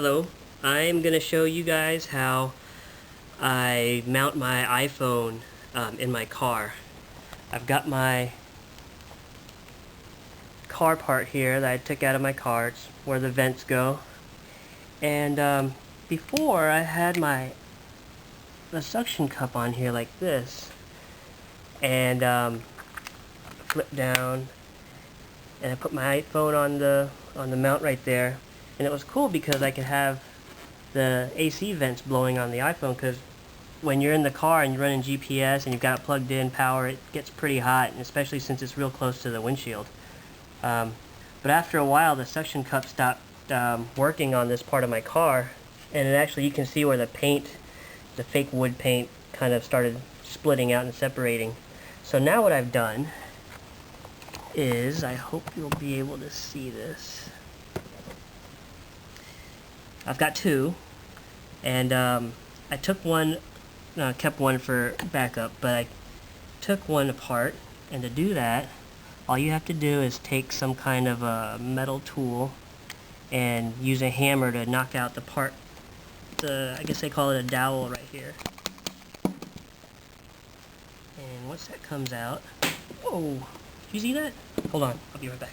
Hello, I'm going to show you guys how I mount my iPhone in my car. I've got my car part here that I took out of my car. It's where the vents go. And before I had the suction cup on here like this, and flip down, and I put my iPhone on the mount right there. And it was cool because I could have the AC vents blowing on the iPhone, because when you're in the car and you're running GPS and you've got it plugged in power, it gets pretty hot, and especially since it's real close to the windshield. But after a while, the suction cup stopped working on this part of my car, and you can see where the paint, the fake wood paint, kind of started splitting out and separating. So now what I've done is, I hope you'll be able to see this. I've got two, and I took one, kept one for backup, but I took one apart, and to do that, all you have to do is take some kind of a metal tool and use a hammer to knock out the part, I guess they call it a dowel right here. And once that comes out, whoa, you see that? Hold on, I'll be right back.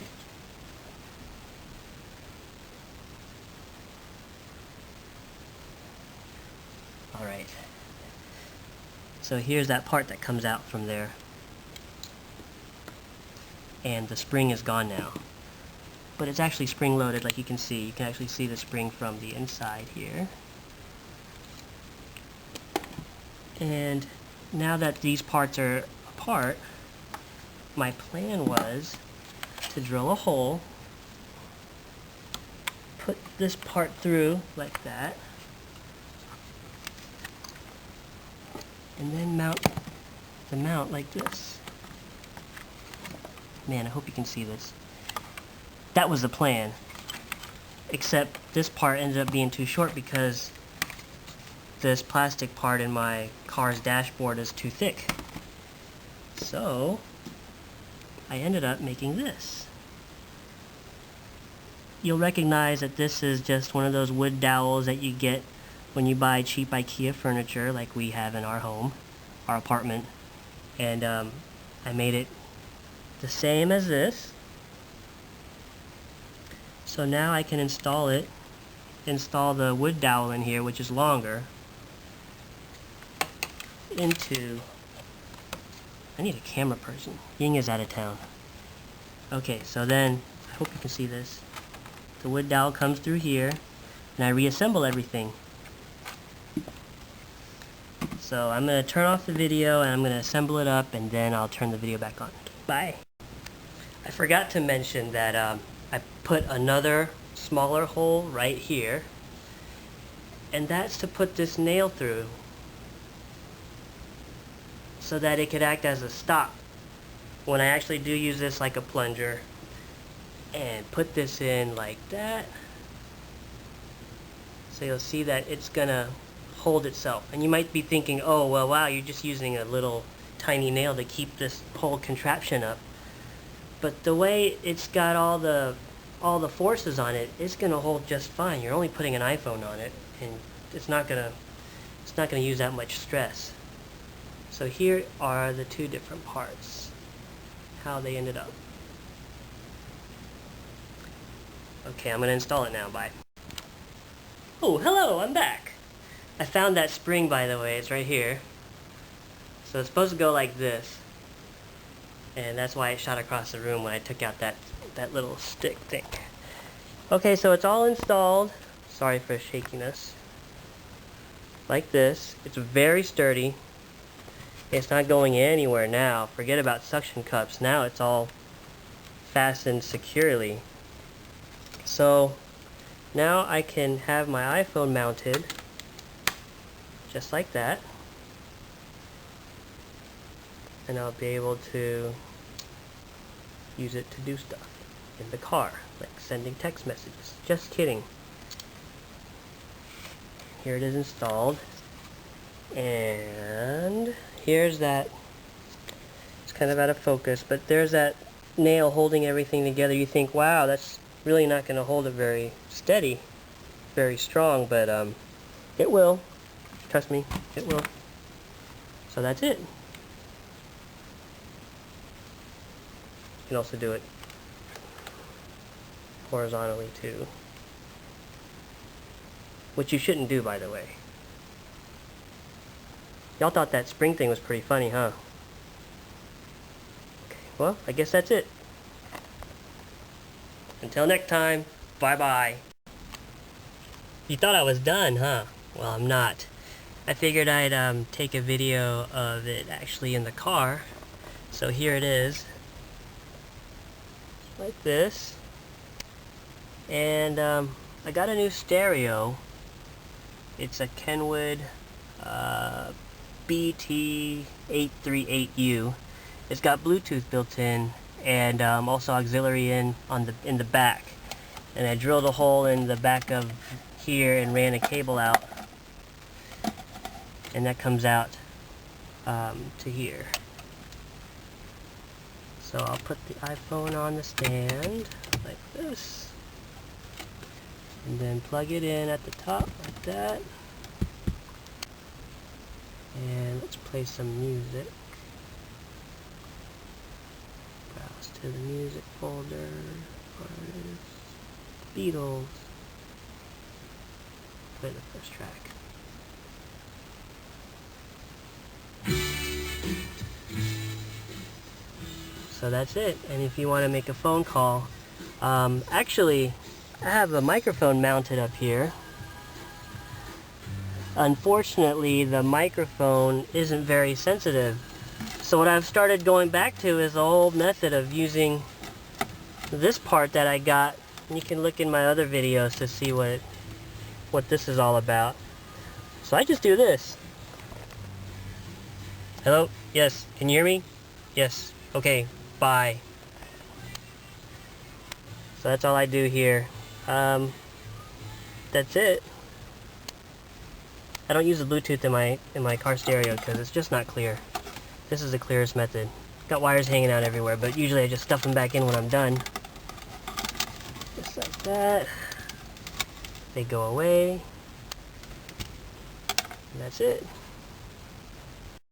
Alright, so here's that part that comes out from there, and the spring is gone now, but it's actually spring loaded. Like you can actually see the spring from the inside here. And now that these parts are apart, my plan was to drill a hole, put this part through like that, and then mount the mount like this. Man, I hope you can see this. That was the plan, except this part ended up being too short because this plastic part in my car's dashboard is too thick. So I ended up making this. You'll recognize that this is just one of those wood dowels that you get when you buy cheap IKEA furniture like we have in our home, our apartment. And I made it the same as this. So now I can install the wood dowel in here, which is longer, into... I need a camera person. Ying is out of town. Okay, so then, I hope you can see this. The wood dowel comes through here, and I reassemble everything. So I'm going to turn off the video, and I'm going to assemble it up, and then I'll turn the video back on. Bye! I forgot to mention that I put another smaller hole right here, and that's to put this nail through so that it could act as a stop when I actually do use this like a plunger, and put this in like that. So you'll see that it's gonna hold itself. And you might be thinking, oh well, wow, you're just using a little tiny nail to keep this whole contraption up. But the way it's got all the forces on it, it's gonna hold just fine. You're only putting an iPhone on it, and it's not gonna use that much stress. So here are the two different parts, how they ended up. Okay, I'm gonna install it now. Bye. Oh, hello, I'm back. I found that spring, by the way. It's right here. So it's supposed to go like this, and that's why it shot across the room when I took out that little stick thing. Okay, so it's all installed. Sorry for shakiness. Like this. It's very sturdy. It's not going anywhere now. Forget about suction cups. Now it's all fastened securely. So now I can have my iPhone mounted just like that, and I'll be able to use it to do stuff in the car, like sending text messages. Just kidding. Here it is installed, and here's that. It's kind of out of focus, but there's that nail holding everything together. You think, wow, that's really not going to hold it very steady. very strong, but it will. Trust me, it will. So that's it. You can also do it horizontally too, which you shouldn't do, by the way. Y'all thought that spring thing was pretty funny, huh? Okay, well, I guess that's it. Until next time, bye-bye. You thought I was done, huh? Well, I'm not. I figured I'd take a video of it actually in the car. So here it is. Like this. And I got a new stereo. It's a Kenwood BT838U. It's got Bluetooth built in, and also auxiliary in the back. And I drilled a hole in the back of here and ran a cable out, and that comes out to here. So I'll put the iPhone on the stand like this, and then plug it in at the top like that. And let's play some music. Browse to the music folder. Artists, Beatles. Play the first track. So that's it. And if you want to make a phone call, actually, I have a microphone mounted up here. Unfortunately, the microphone isn't very sensitive. So what I've started going back to is the whole method of using this part that I got. And you can look in my other videos to see what this is all about. So I just do this. Hello? Yes. Can you hear me? Yes. Okay. Bye. So that's all I do here. That's it. I don't use the Bluetooth in my car stereo because it's just not clear. This is the clearest method. Got wires hanging out everywhere, but usually I just stuff them back in when I'm done. Just like that. They go away. And that's it.